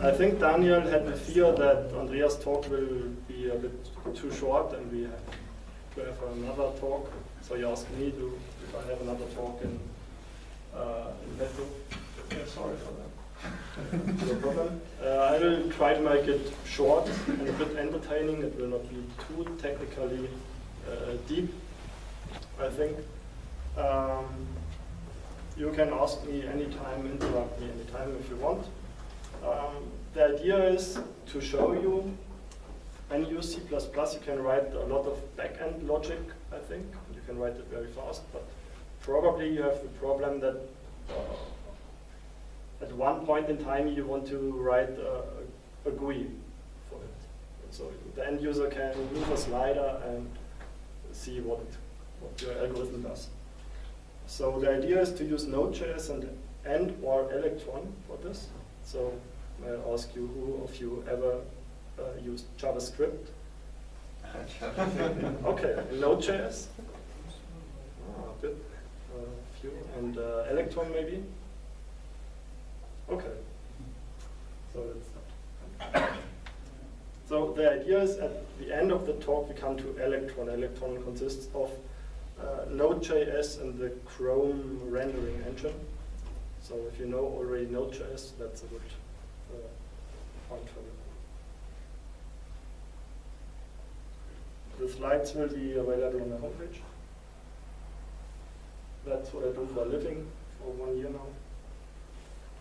I think Daniel had the fear that Andreas' talk will be a bit too short and we have to have another talk. So he asked me if I have another talk in Metro. Yeah, sorry for that. No problem. I will try to make it short and a bit entertaining. It will not be too technically deep, I think. You can ask me anytime, interrupt me anytime if you want. The idea is to show you, when you use C++, you can write a lot of back-end logic, I think. You can write it very fast, but probably you have the problem that at one point in time you want to write a GUI for it. So the end user can move a slider and see what your algorithm does. So the idea is to use Node.js and or Electron for this. So I ask you, who of you ever used JavaScript? Okay, Node.js? A bit, a few. And Electron maybe? Okay. So that's so the idea is at the end of the talk we come to Electron. Electron consists of Node.js and the Chrome rendering engine. So if you know already Node.js, that's a good point for you. The slides will be available on the homepage. That's what I do for a living for 1 year now.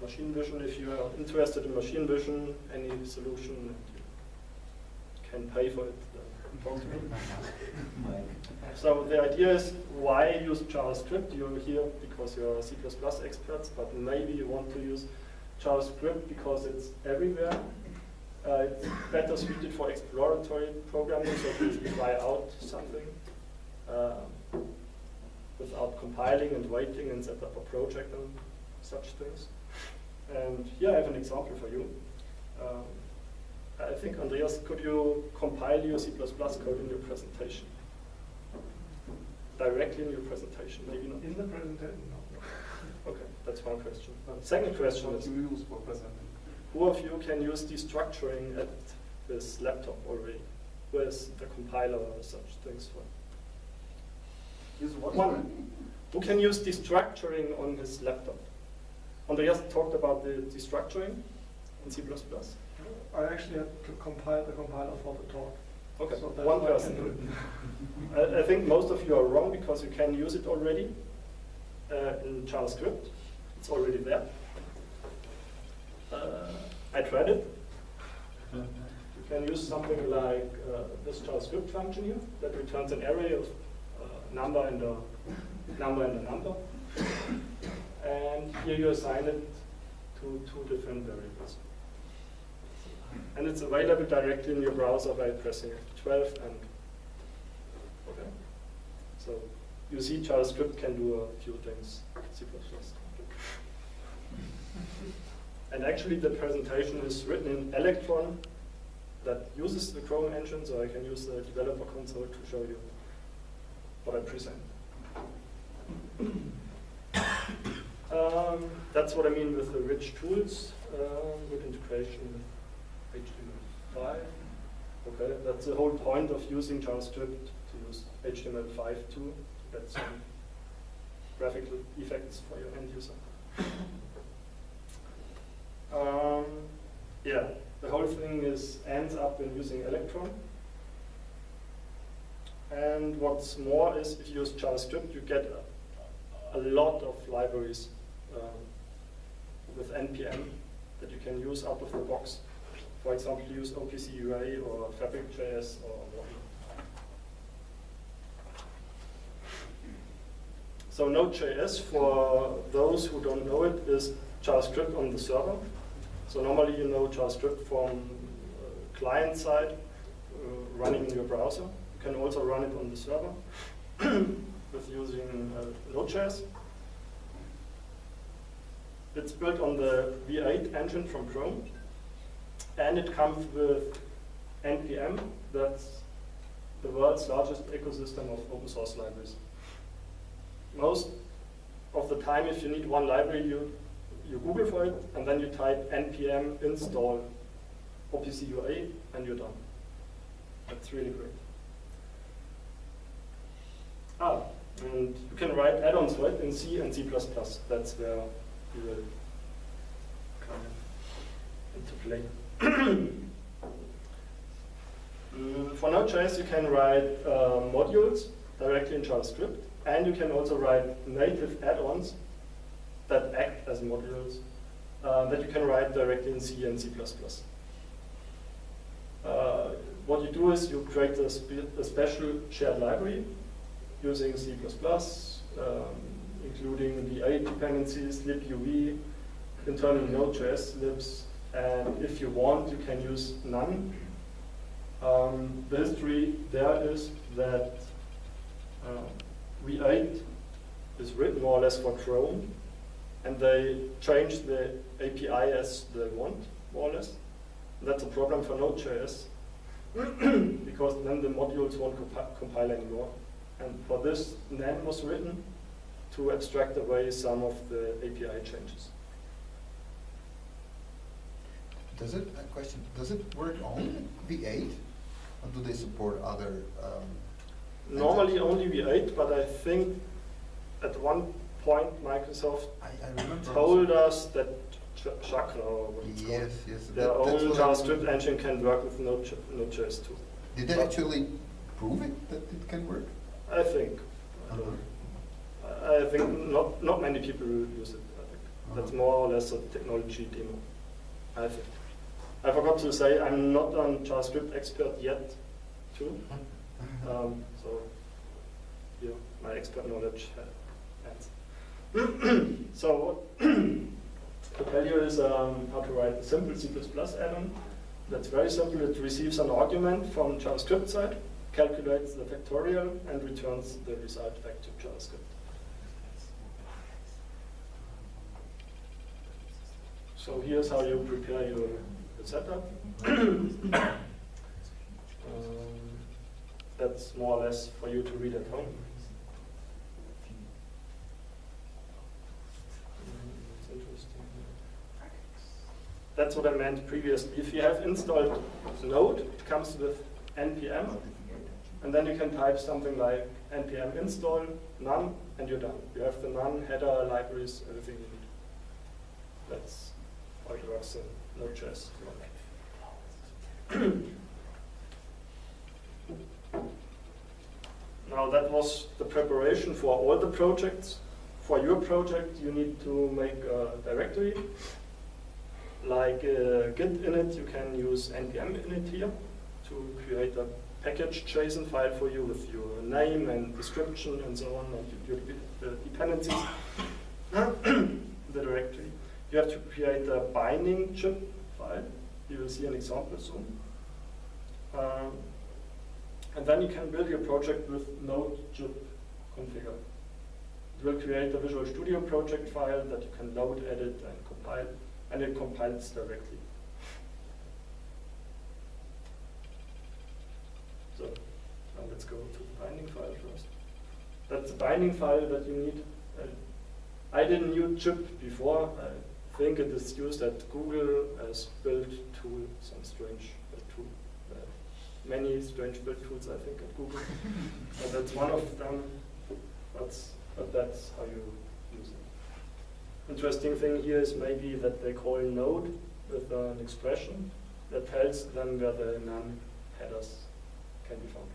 Machine vision, if you are interested in machine vision, any solution, and you can pay for it, then talk to me. So the idea is, why use JavaScript? You're here because you're C++ experts, but maybe you want to use JavaScript because it's everywhere. It's better suited for exploratory programming, so if you try out something without compiling and waiting and set up a project and such things. And here I have an example for you. I think, Andreas, could you compile your C++ code in your presentation? Directly in your presentation, maybe not? In the presentation, no. Okay, that's one question. Second question is, you use for presenting? Who of you can use destructuring at this laptop already? Who has the compiler or such things for? Use what? One. Who can use destructuring on his laptop? Andreas talked about the destructuring in C++. I actually had to compile the compiler for the talk. Okay, so one person. I think most of you are wrong because you can use it already in JavaScript. It's already there. I tried it. You can use something like this JavaScript function here that returns an array of number and a number and a number. And here you assign it to 2 different variables. And it's available directly in your browser by pressing F12 and okay. So you see JavaScript can do a few things C++. And actually the presentation is written in Electron that uses the Chrome engine, so I can use the developer console to show you what I present. That's what I mean with the rich tools, with integration with HTML5. Okay, that's the whole point of using JavaScript, to use HTML5 too, to get some graphical effects for your end user. Yeah, the whole thing ends up in using Electron. And what's more is, if you use JavaScript, you get a lot of libraries with NPM that you can use out of the box. For example, use OPC UA or Fabric.js or whatnot. So Node.js, for those who don't know it, is JavaScript on the server. So normally you know JavaScript from client side, running in your browser. You can also run it on the server with using Node.js. It's built on the V8 engine from Chrome, and it comes with NPM. That's the world's largest ecosystem of open source libraries. Most of the time, if you need one library, you you Google for it, and then you type npm install OPC UA, and you're done. That's really great. And you can write add-ons for it in C and C++. That's where you will come into play. For Node.js, you can write modules directly in JavaScript, and you can also write native add-ons that act as modules that you can write directly in C and C++. What you do is you create a special shared library using C++, including the V8 dependencies, libuv, internal Node.js libs, and if you want, you can use none. The history there is that V8 is written more or less for Chrome, and they change the API as they want, more or less. And that's a problem for Node.js, because then the modules won't compile anymore. And for this, NAND was written to abstract away some of the API changes. Does it, a question, does it work on V8? Or do they support other? Normally only V8, but I think at one point Microsoft told us that Chakra, or what it's called, their own JavaScript engine can work with Node.js too. Did they actually prove it, that it can work? I think. I think not many people use it. I think that's more or less a technology demo. I think. I forgot to say I'm not a JavaScript expert yet, too. So here my expert knowledge ends. So what to tell you is how to write a simple C++ add-on. That's very simple. It receives an argument from JavaScript side, calculates the factorial, and returns the result back to JavaScript. So here's how you prepare your setup. That's more or less for you to read at home. It's interesting. That's what I meant previously. If you have installed Node, it comes with npm, and then you can type something like npm install none, and you're done. You have the none, header, libraries, everything you need. That's how it works in Node.js. Now that was the preparation for all the projects. For your project, you need to make a directory. Like Git init, you can use npm init here to create a package JSON file for you with your name and description and so on, and your dependencies. The directory. You have to create a binding chip file. You will see an example soon. And then you can build your project with Node.js configure. It will create a Visual Studio project file that you can load, edit, and compile, and it compiles directly. So now let's go to the binding file first. That's the binding file that you need. I didn't use chip before. I think it is used at Google as build tool, some strange tool. Many strange build tools, I think, at Google. But that's one of them. But that's how you use it. Interesting thing here is maybe that they call node with an expression that tells them where the none headers can be found.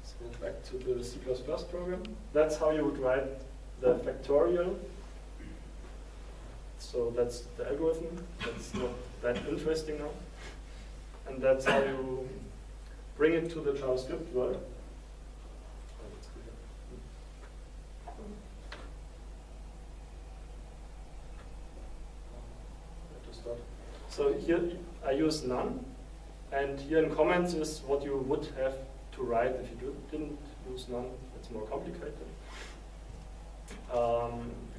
So back to the C++ program. That's how you would write the factorial. So that's the algorithm. That's not that interesting now. And that's how you bring it to the JavaScript world. So here I use none, and here in comments is what you would have to write if you didn't use none. It's more complicated.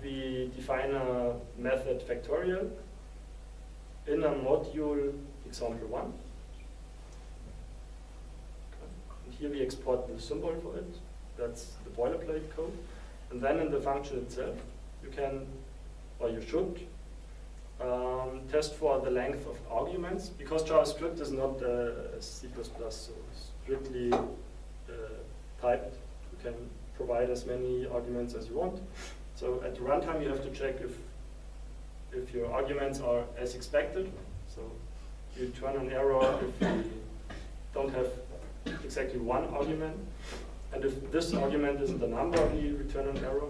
We define a method factorial in a module example 1. And here we export the symbol for it. That's the boilerplate code. And then in the function itself, you can or you should, test for the length of arguments, because JavaScript is not C++, so strictly typed. You can provide as many arguments as you want. So at runtime you have to check if your arguments are as expected. So you turn an error if you don't have exactly one argument. And if this argument isn't a number, you return an error.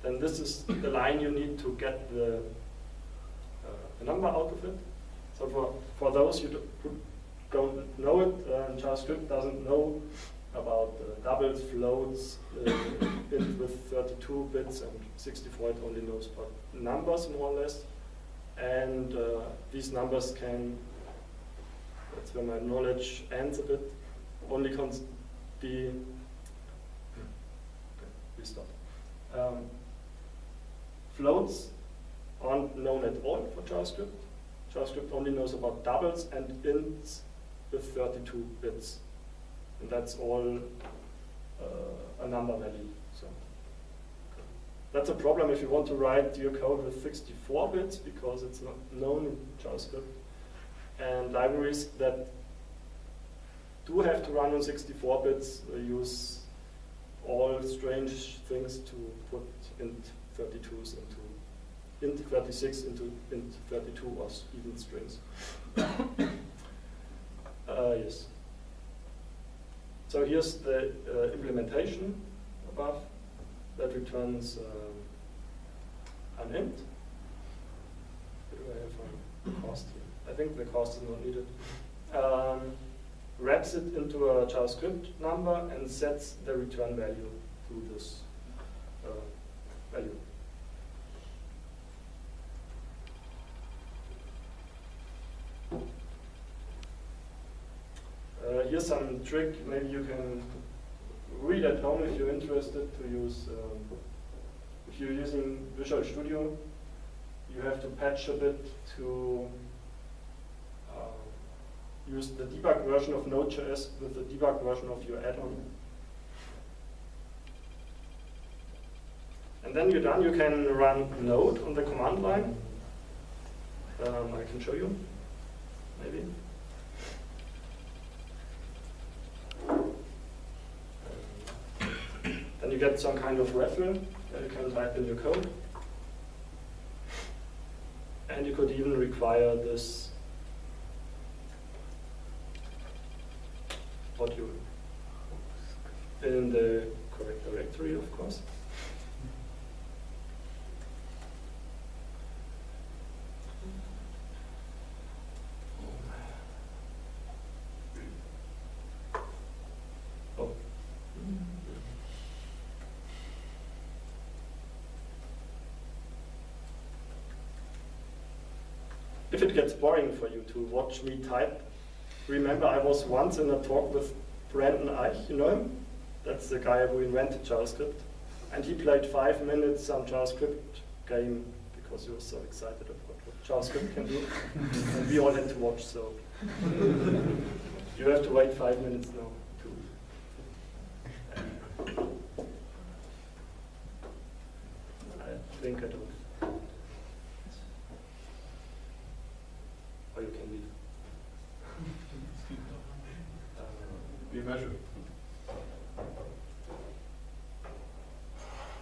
Then this is the line you need to get the number out of it. So for those who don't know it, JavaScript doesn't know about doubles, floats, int with 32 bits and 64, it only knows about numbers more or less. And these numbers can, that's where my knowledge ends a bit, only be, okay, restart. Floats aren't known at all for JavaScript. JavaScript only knows about doubles and ints with 32 bits. And that's all a number value. So that's a problem if you want to write your code with 64 bits, because it's not known in JavaScript. And libraries that do have to run on 64 bits use all strange things to put int 32s into int 36 into int 32 or even strings. Yes. So here's the implementation above that returns an int. Do I have a cost here? I think the cost is not needed. Wraps it into a JavaScript number and sets the return value to this value. Here's some trick. Maybe you can read at home if you're interested to use. If you're using Visual Studio, you have to patch a bit to use the debug version of Node.js with the debug version of your add-on. And then you're done. You can run Node on the command line. I can show you, maybe. Then you get some kind of reference that you can type in your code. And you could even require this module in the correct directory, of course. Oh. If it gets boring for you to watch me type, remember I was once in a talk with Brandon Eich, you know him? That's the guy who invented JavaScript. And he played 5 minutes some JavaScript game because he was so excited about what JavaScript can do. And we all had to watch, so you have to wait 5 minutes now. I think I don't. Or you can leave. Be measured.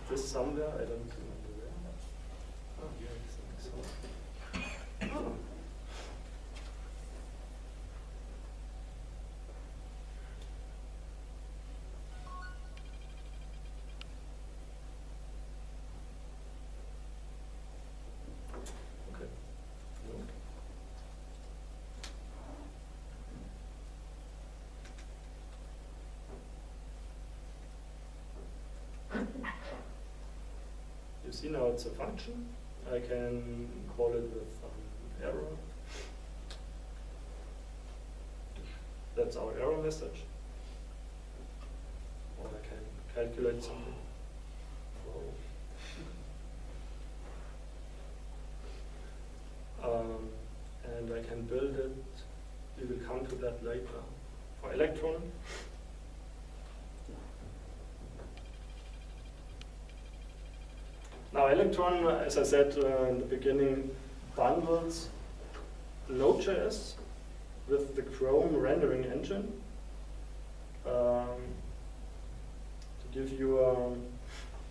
This somewhere, I don't remember where. Oh, yeah, I think so. Okay. No. You see now it's a function. I can call it with an error. That's our error message. Or I can calculate something. And I can build it. We will come to that later. For Electron. Now Electron, as I said in the beginning, bundles Node.js with the Chrome rendering engine to give you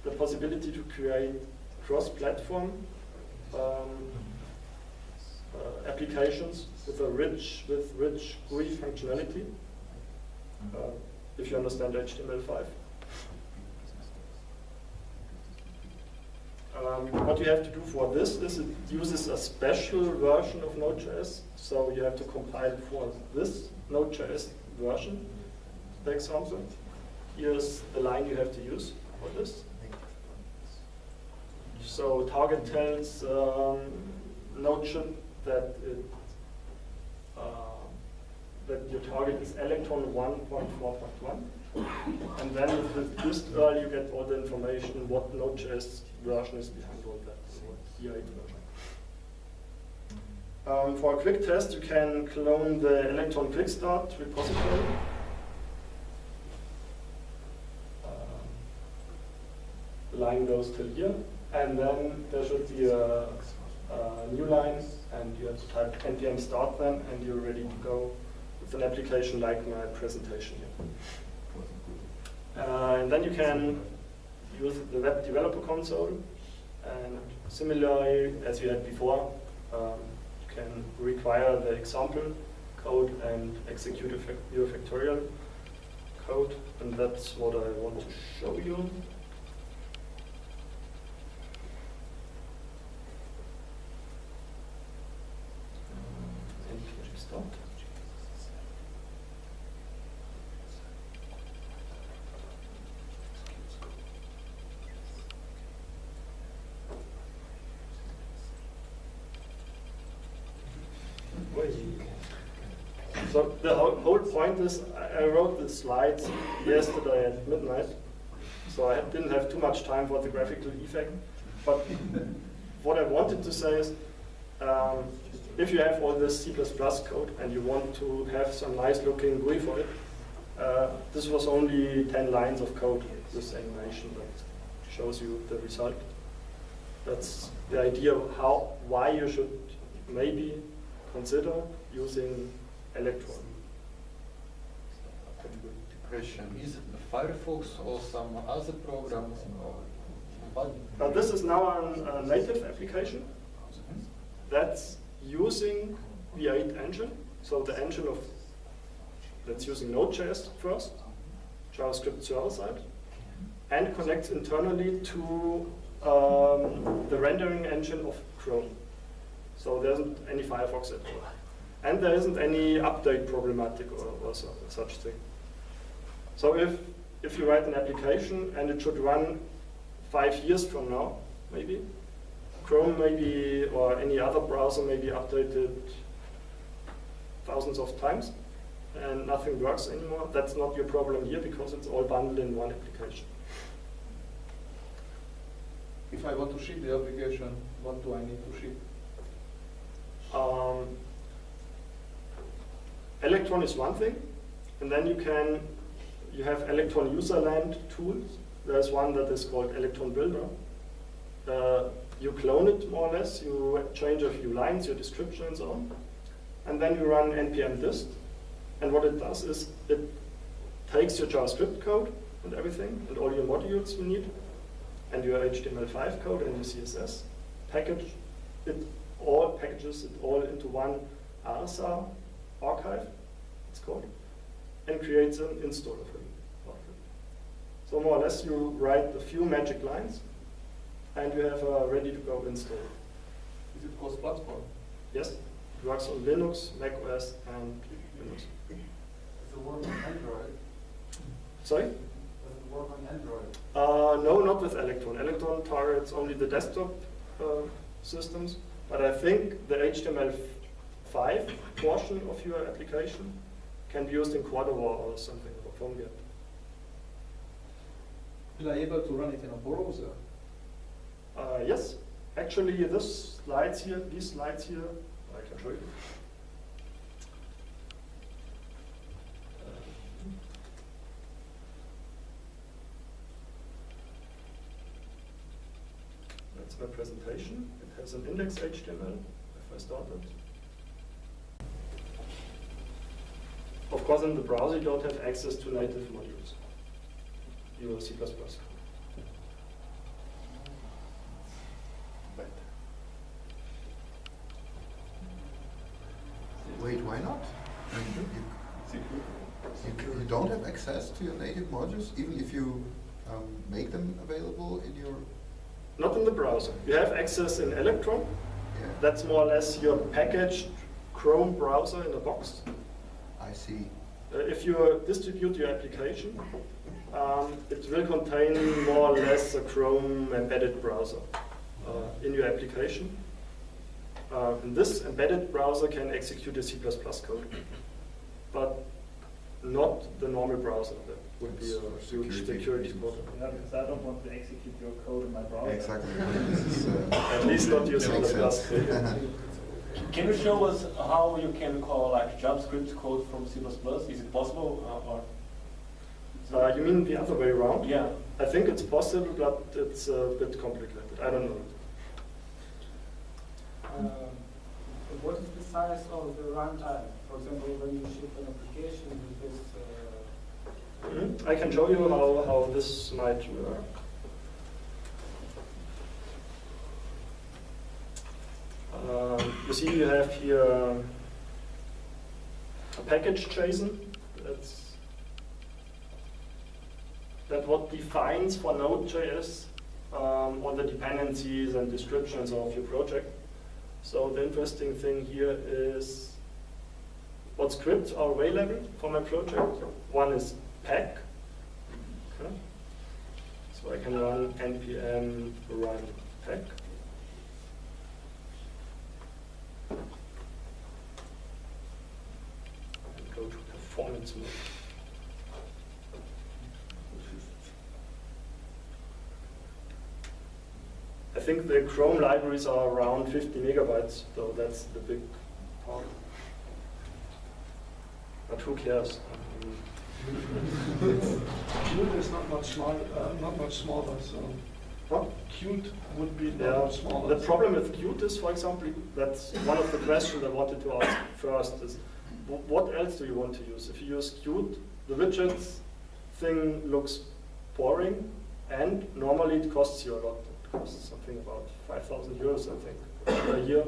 the possibility to create cross-platform applications with rich GUI functionality. If you understand HTML5. What you have to do for this is it uses a special version of Node.js. So you have to compile for this Node.js version. For example, here's the line you have to use for this. So target tells Node.js that that your target is Electron 1.4.1. And then with this early you get all the information what Node.js version is behind all that, what V8 version. For a quick test, you can clone the Electron Quick Start repository. The line goes till here, and then there should be a new line, and you have to type npm start then, and you're ready to go with an application like my presentation here. And then you can use the web developer console, and similarly as you had before, you can require the example code and execute your factorial code, and that's what I want to show you. npm start. So the whole point is, I wrote the slides yesterday at midnight, so I didn't have too much time for the graphical effect. But what I wanted to say is, if you have all this C++ code and you want to have some nice looking GUI for it, this was only 10 lines of code, this animation that shows you the result. That's the idea of why you should maybe consider using Electron. Question: is it Firefox or some other program? This is now a native application that's using V8 engine, so the engine that's using Node.js first, JavaScript server side, and connects internally to the rendering engine of Chrome. So there isn't any Firefox at all. And there isn't any update problematic or such thing. So if you write an application and it should run 5 years from now, maybe, Chrome maybe, or any other browser may be updated thousands of times, and nothing works anymore, that's not your problem here because it's all bundled in one application. If I want to ship the application, what do I need to ship? Electron is one thing, and then you have Electron userland tools. There's one that is called Electron Builder. You clone it more or less, you change a few lines, your description and so on, and then you run npm dist, and what it does is it takes your JavaScript code and everything, and all your modules you need, and your HTML5 code and your CSS, packages it all into one RSA archive, it's called, and creates an installer for you. So more or less you write a few magic lines and you have a ready-to-go install. Is it cross-platform? Yes, it works on Linux, Mac OS, and Windows. Does it work on Android? Sorry? Does it work on Android? No, not with Electron. Electron targets only the desktop systems, but I think the HTML5 portion of your application can be used in Cordova or something, or PhoneGap. Will I be able to run it in a browser? Yes, actually these slides here, I can show you. my presentation. It has an index HTML, if I start it. Of course, in the browser, you don't have access to native modules. You are C++. Wait, why not? You don't have access to your native modules, even if you make them available in your... Not in the browser. You have access in Electron. Yeah, That's more or less your packaged Chrome browser in a box. I see. If you distribute your application, it will contain more or less a Chrome embedded browser in your application. And this embedded browser can execute a C++ code, but not the normal browser. That would be a huge security problem. Yeah, because I don't want to execute your code in my browser. Exactly. This is, At least not using makes the sense. Can you show us how you can call like JavaScript code from C++? Is it possible or? You mean the other way around? Yeah. I think it's possible, but it's a bit complicated. I don't know. What is the size of the runtime? For example, when you ship an application with this. I can show you how this might work. You see, you have here a package JSON. That's what defines for Node.js all the dependencies and descriptions of your project. So the interesting thing here is what scripts are available for my project. One is pack. Okay. So I can run npm run pack. And go to performance mode. I think the Chrome libraries are around 50 megabytes, so that's the big part. But who cares? Qt is not much smaller, so What? Qt would be Yeah, not much smaller. the problem with Qt is, for example, that's one of the questions I wanted to ask first is, what else do you want to use? If you use Qt, the widgets thing looks boring, and normally it costs you a lot. It costs something about 5,000 euros, I think, per year.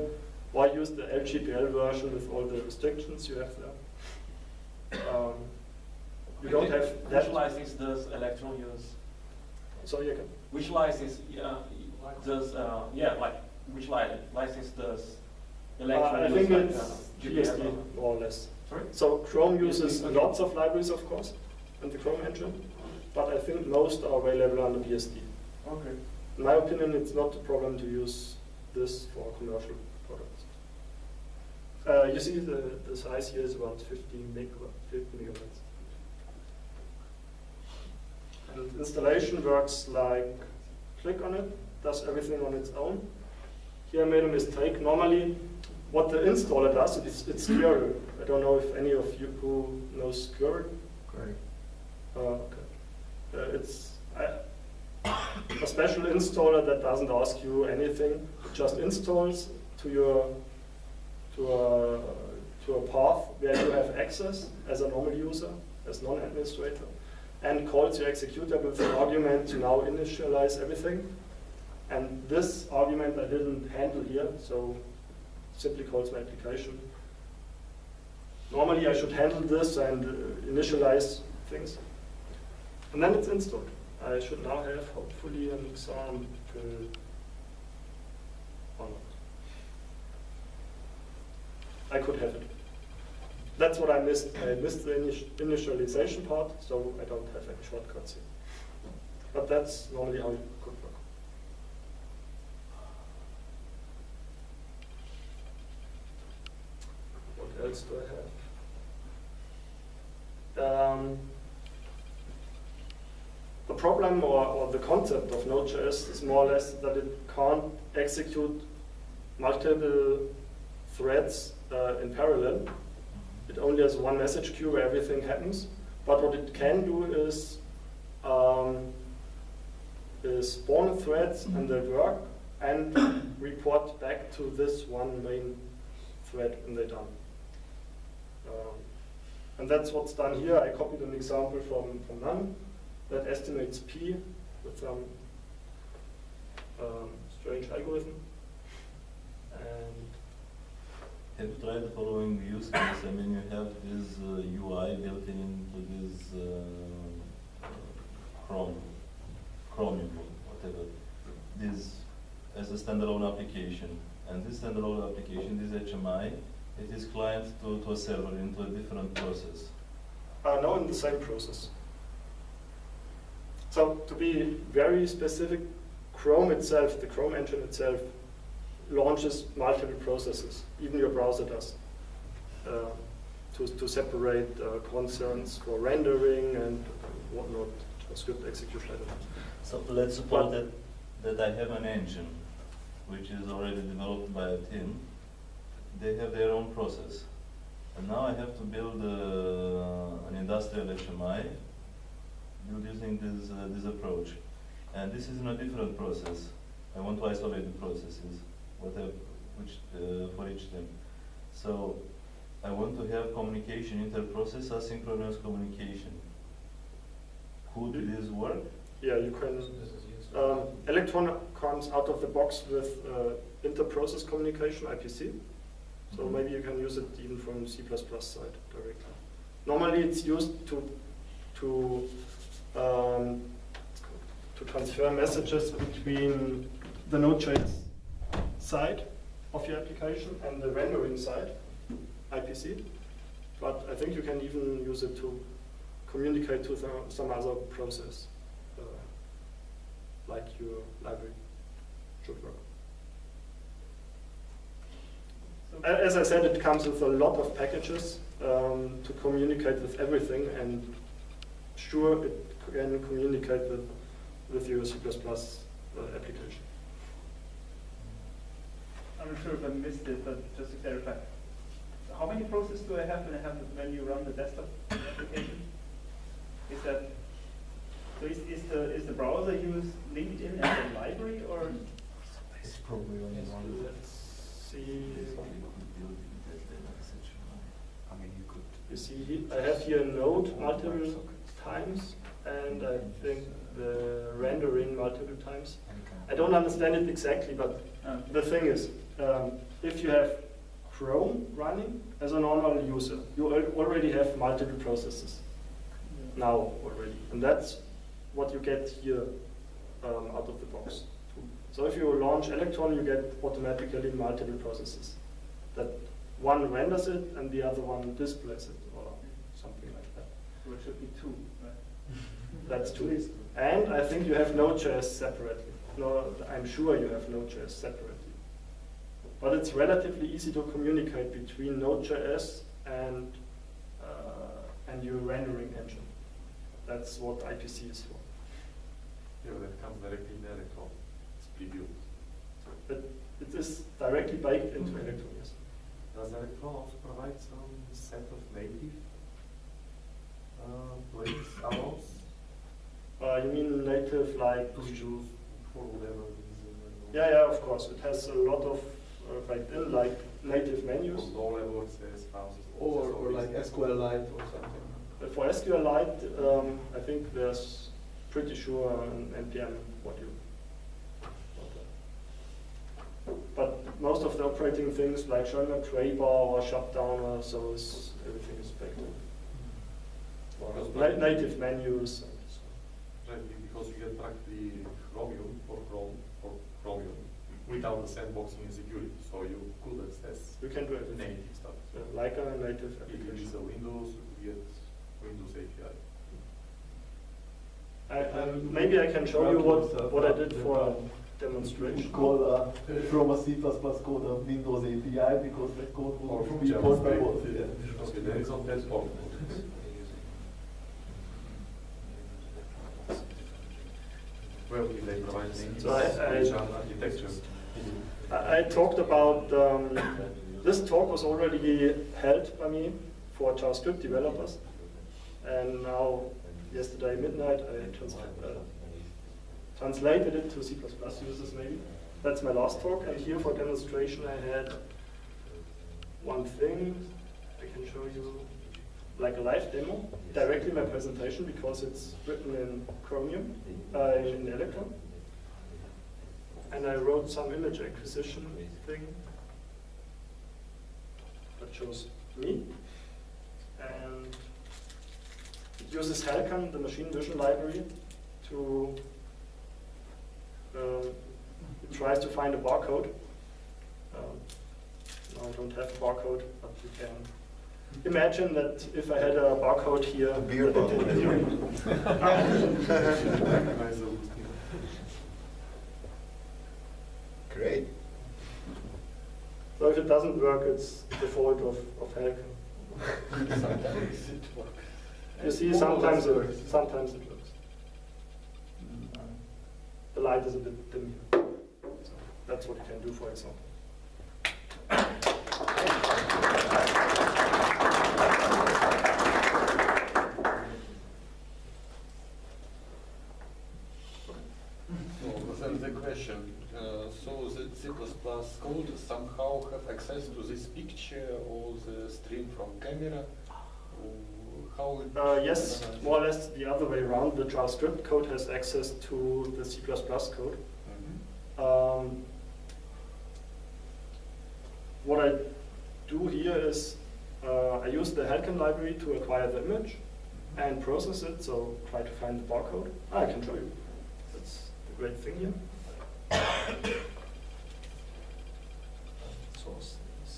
Why use the LGPL version with all the restrictions you have there? You don't have that. Which license does Electron use? Sorry, again. Which license does which license does Electron I use? think like, it's GPL? BSD, more or less. Sorry? So Chrome uses Okay. lots of libraries, of course, in the Chrome engine, but I think most are available under BSD. Okay. In my opinion, it's not a problem to use this for commercial products. You see the size here is about 50 megabytes. And installation works like click on it, does everything on its own. Here I made a mistake. Normally, what the installer does, it's Squirrel. I don't know if any of you who knows Squirrel. Great. Okay. It's a special installer that doesn't ask you anything. It just installs to a path where you have access as a normal user, as non-administrator, and calls your executable with an argument to now initialize everything. And this argument I didn't handle here, so simply calls my application. Normally I should handle this and initialize things. And then it's installed. I should now have, hopefully, an example or not. I could have it. That's what I missed. I missed the initialization part, so I don't have any shortcuts here. But that's normally how it could work. What else do I have? The problem or the concept of Node.js is more or less that it can't execute multiple threads in parallel. It only has one message queue where everything happens. But what it can do is spawn threads and they work, and report back to this one main thread in the done. And that's what's done here. I copied an example from none that estimates P with some strange algorithm. And have you tried the following use case? I mean, you have this UI built into this Chromium, whatever, this as a standalone application. And this standalone application, this HMI, it is client to a server into a different process. No, in the same process. So to be very specific, Chrome itself, the Chrome engine itself, launches multiple processes. Even your browser does. To separate concerns for rendering and whatnot, script execution. I don't know. So let's suppose that I have an engine which is already developed by a team. They have their own process. And now I have to build an industrial HMI built using this approach. And this is in a different process. I want to isolate the processes, for each team. So I want to have communication, inter-process asynchronous communication. Could this work? Yeah, you can. Electron comes out of the box with inter-process communication, IPC. So maybe you can use it even from C++ side directly. Normally it's used to transfer messages between the Node.js side of your application and the rendering side, IPC. But I think you can even use it to communicate to some other process, like your library should work. As I said, it comes with a lot of packages to communicate with everything, and sure, it can communicate with your C++ application. I'm not sure if I missed it, but just to clarify, how many processes do I have when you run the desktop application? Is that so? Is the browser use LinkedIn as a library, or? It's probably only one. Let's see. I mean, you could. You see, I have here Node multiple times, and I think the rendering multiple times. I don't understand it exactly, but the thing is, if you have Chrome running as a normal user, you already have multiple processes now already, and that's what you get here out of the box. So if you launch Electron, you get automatically multiple processes. That one renders it and the other one displays it, or something like that. So it should be two, right? That's too easy. And I think you have Node.js separately. No, I'm sure you have Node.js separately. But it's relatively easy to communicate between Node.js and your rendering engine. That's what IPC is for. Yeah, that comes directly in Electron. It's previewed. But it is directly baked into Electron, yes. Does Electron also provide some set of native plates, add-ons? You mean native like Previews for whatever Yeah, of course. It has a lot of baked in, like native menus. low-level access files. Or like SQLite or something. For SQLite, I think there's pretty sure an NPM what you want. But most of the operating things like showing a tray bar or shutdowner, so everything is baked in. Or native menus. And so. Right, because you get practically Chromium or Chromium without the sandboxing and security, so you could access You can do everything. native stuff. Like a native If you application. use a Windows, you get Windows API. Maybe I can show you what I did for a demonstration. Call from a C++ code a Windows API because the code Or would from be JavaScript. portable. Okay, then it's not that important. Well, if they provide names, So architecture. I talked about, this talk was already held by me for JavaScript developers. And now, yesterday midnight, I translated it to C++ users maybe. that's my last talk. And here for demonstration I had one thing. I can show you like a live demo, directly my presentation because it's written in Chromium, in Electron. And I wrote some image acquisition thing that shows me. And it uses Halcon, the machine vision library, to it tries to find a barcode. No, I don't have a barcode, but you can imagine that if I had a barcode here, A beer bottle. Great. So if it doesn't work, it's the fault of Halcon. Sometimes it works. You see, sometimes it works. Sometimes it works. The light is a bit dim here. So that's what you can do, for example. So then the question, so the C++ code somehow have access to this picture or the stream from camera? How it Yes, more or less the other way around. The JavaScript code has access to the C++ code. What I do here is I use the Halcon library to acquire the image and process it, so try to find the barcode. I can show you. That's the great thing here. Source this.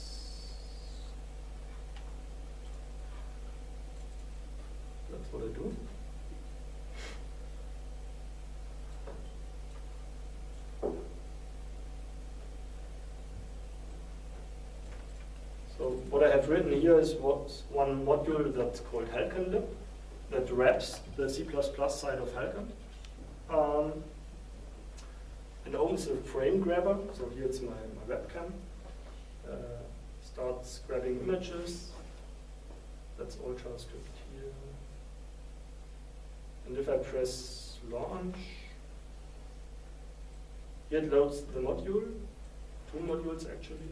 That's what I do. So what I have written here is one module that's called HalconLib that wraps the C++ side of Halcon. And owns a frame grabber. So here it's my webcam. Starts grabbing images. That's all JavaScript here. And if I press launch, here it loads the module, 2 modules actually.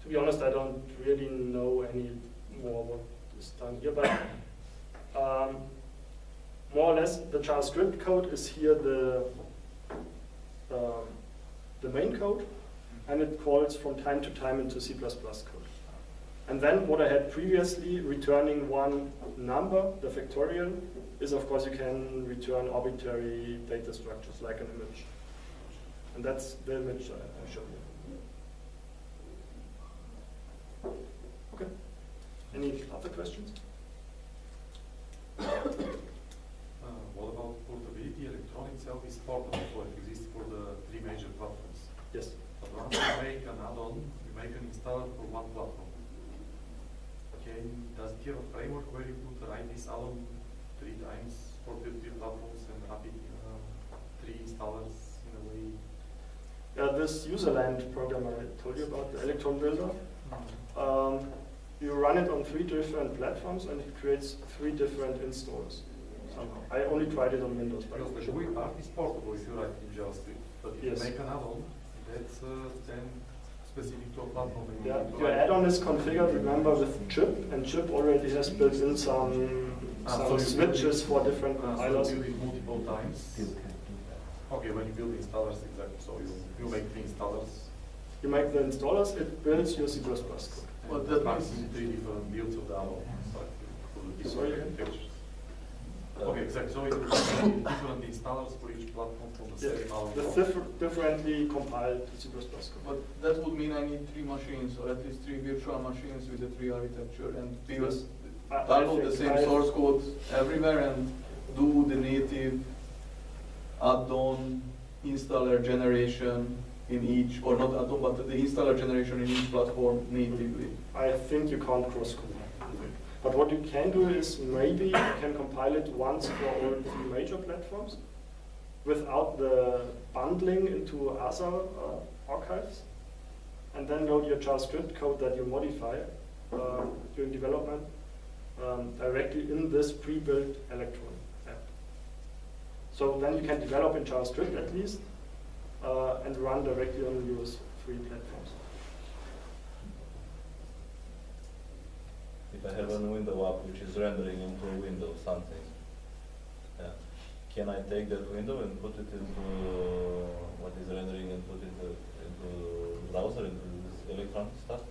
To be honest, I don't really know any more what is done here, but more or less the JavaScript code is here the main code, and it calls from time to time into C++ code. And then what I had previously, returning one number, the factorial, is of course you can return arbitrary data structures like an image. And that's the image I showed you. Okay. Any other questions? What about portability? Electron itself is portable, so it exists for the 3 major platforms. Yes. But once you make an add-on, you make an installer for one platform. Does it have a framework where you could write this add-on 3 times for the 3 platforms and wrap it in 3 installers in a way? This userland program I told you about, the Electron builder, you run it on 3 different platforms and it creates 3 different installers. Somehow. I only tried it on Windows. Because the GUI part is portable if you write in JavaScript. But if Yes. you make an add-on, that's then specific to a platform. Yeah, your add-on is configured, remember, with chip, and chip already has built in some so you switches for different compilers. So you build it multiple times. Okay, when you build the installers, exactly. So you make the installers. You make the installers, it builds your C++ code. Well, that means 3 different builds of the add-on. Sorry again? Textures. Okay, exactly. So it's different installers for each platform from the same add-on. With differently compiled C++ code. But that would mean I need 3 machines, or at least 3 virtual machines with a 3 architecture, and build, Yes. download the same source code everywhere and do the native add-on installer generation in each, or not add-on, but the installer generation in each platform natively. I think you can't cross-compile. But what you can do is maybe you can compile it once for all 3 major platforms without the bundling into other archives, and then load your JavaScript code that you modify during development directly in this pre-built Electron app. So then you can develop in JavaScript at least and run directly on US3 platforms. If I have a window up which is rendering into a window something, yeah. Can I take that window and put it into what is rendering and put it into the browser, into this Electron stuff?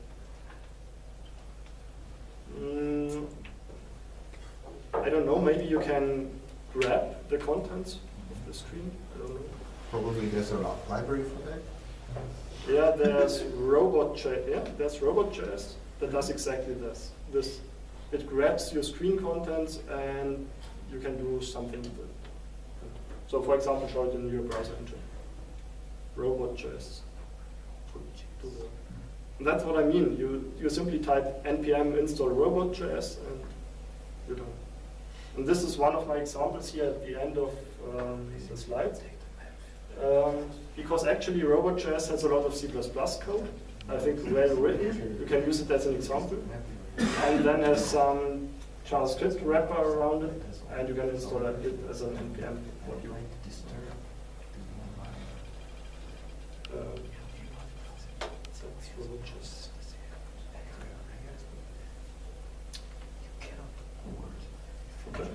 I don't know, maybe you can grab the contents of the screen, I don't know. Probably there's a library for that. Yeah, there's Robot.js. Yeah, there's Robot.js that does exactly this. It grabs your screen contents and you can do something with it. So, for example, show it in your browser engine. Robot.js. And that's what I mean. You simply type npm install Robot.js and you're done. And this is one of my examples here at the end of the slides. Because actually Robot.js has a lot of C++ code, I think well written. You can use it as an example. And then has some JavaScript wrapper around it, and you can install it as an npm module. That's Robot.js. Okay.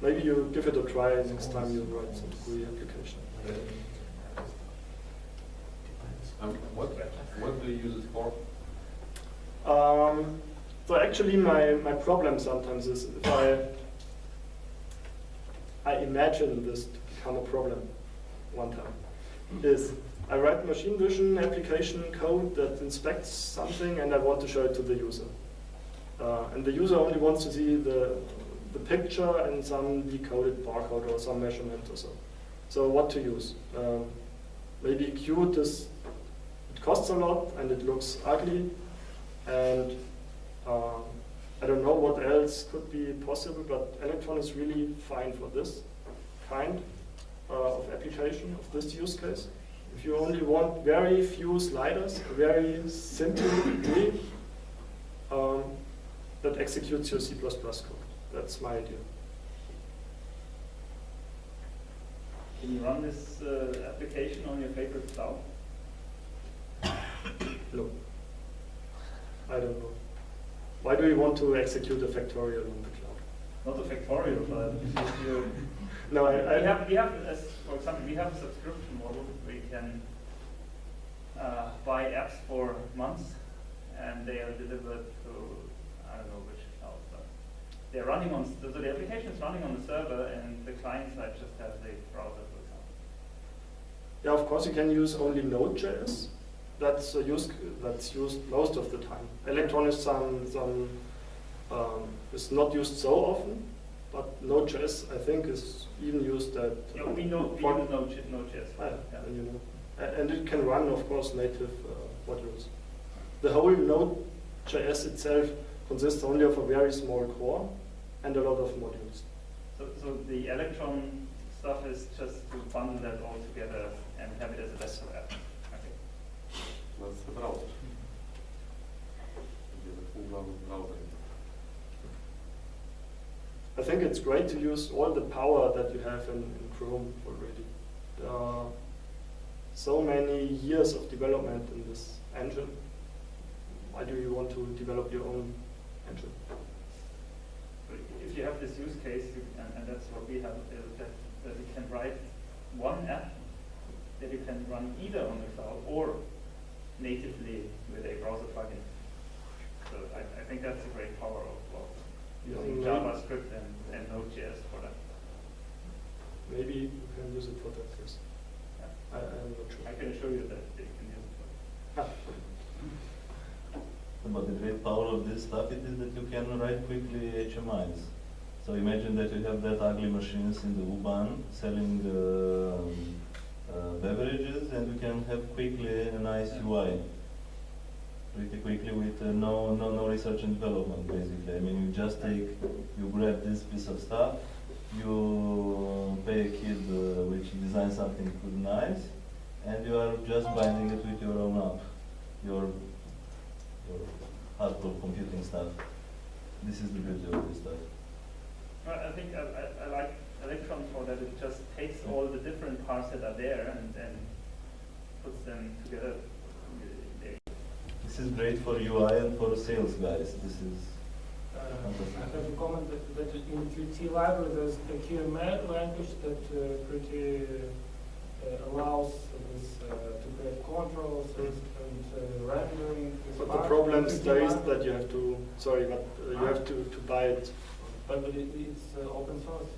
Maybe you give it a try next time you write some GUI application. What do you use it for? So actually my problem sometimes is if I imagine this to become a problem one time, is I write machine vision application code that inspects something and I want to show it to the user. And the user only wants to see the picture and some decoded barcode or some measurement or so. So what to use? Maybe Qt it costs a lot and it looks ugly, and I don't know what else could be possible, but Electron is really fine for this kind of application, of this use case. If you only want very few sliders, a very simple GUI that executes your C++ code. That's my idea. Can you run this application on your favorite cloud? No. I don't know. Why do you want to execute a factorial on the cloud? Not a factorial, but No, we have, as for example, we have a subscription model where you can buy apps for months, and they are delivered to I don't know which cloud, but they're running on. So the application is running on the server, and the client side just has the browser, for example. Yeah, of course you can use only Node.js. That's used most of the time. Electron is is not used so often, but Node.js I think is even used at. Yeah, we use Node.js. Yeah. You know, and it can run, of course, native modules. The whole Node.js itself consists only of a very small core and a lot of modules. So the Electron stuff is just to bundle that all together and have it as a desktop app. That's the browser. Browser. I think it's great to use all the power that you have in Chrome already. There are so many years of development in this engine. Why do you want to develop your own engine? If you have this use case, and that's what we have, that you can write one app that you can run either on the cloud or natively with a browser plugin. So I think that's a great power of using JavaScript and Node.js for that. Maybe you can use it for that, yes. Yeah. I'm not sure. I can assure you that you can use it for that. But the great power of this stuff is that you can write quickly HMIs. So imagine that you have that ugly machines in the U-Bahn selling beverages, and you can have quickly a nice UI. Pretty quickly with no research and development, basically. I mean, you grab this piece of stuff, you pay a kid which designs something pretty nice, and you are just binding it with your own app, your hardcore computing stuff. This is the beauty of this stuff. I think I like Electron for that it just takes all the different parts that are there and then puts them together. This is great for UI and for sales guys. This is I have a comment that in Qt library there's a QML language that pretty allows this to create controls and rendering. But the problem there is that you have to, sorry, but you have to buy it. But it's open source.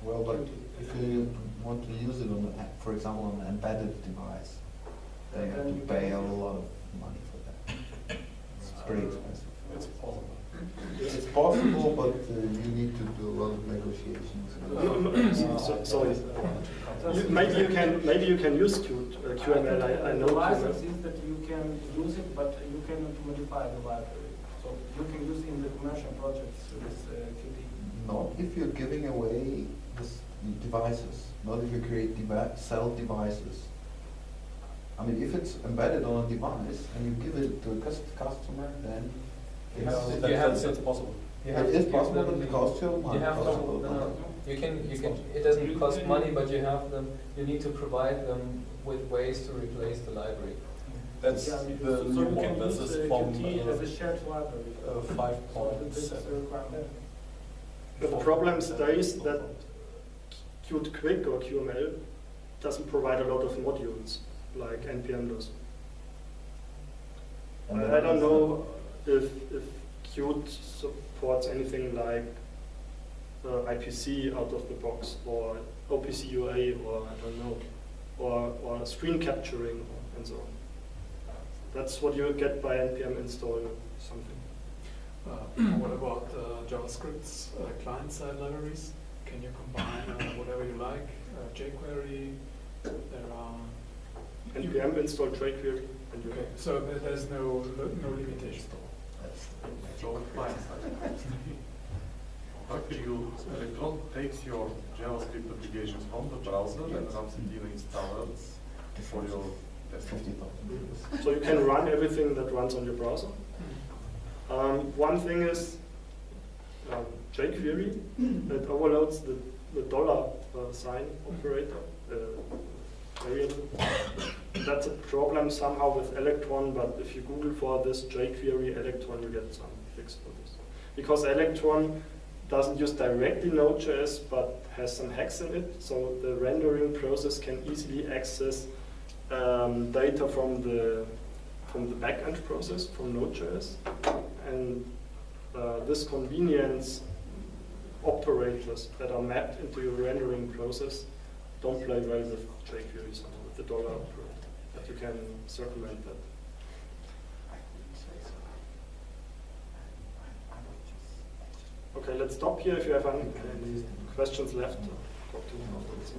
Well, but if you want to use it on, for example, on an embedded device, then you have to pay a lot of money for that. It's pretty expensive. It's possible. It's possible, but you need to do a lot of negotiations. Sorry. Maybe you can use QML. I know the license QML. is that you can use it, but you cannot modify the library. So you can use in the commercial projects with Qt. Not if you're giving away this devices, not if you create sell devices. I mean, if it's embedded on a device and you give it to a customer, then It's possible. it is possible, but it costs you money. You can, it doesn't cost money, but you have them, you need to provide them with ways to replace the library. That's Yeah, the so new you can one. This use is from Qt as a shared library. 5.7. But the problem there is that Qt Quick or QML doesn't provide a lot of modules like NPM does. I don't know if Qt supports anything like IPC out of the box or OPC UA or I don't know, or screen capturing and so on. That's what you get by npm install something. What about JavaScript's client-side libraries? Can you combine whatever you like? jQuery, there are... npm install jQuery. And okay, so there's no limitation. So Electron takes your JavaScript applications from the browser and runs it in installers for your desktop. So you can run everything that runs on your browser. One thing is jQuery that overloads the dollar sign operator variable. That's a problem somehow with Electron, but if you Google for this jQuery Electron, you get some fix for this. Because Electron doesn't use directly Node.js, but has some hacks in it, so the rendering process can easily access data from the backend process, from Node.js. And this convenience operators that are mapped into your rendering process don't play well with jQuery somehow, with the dollar operator, but you can circumvent that. Okay, let's stop here. If you have any questions left, talk to me after this.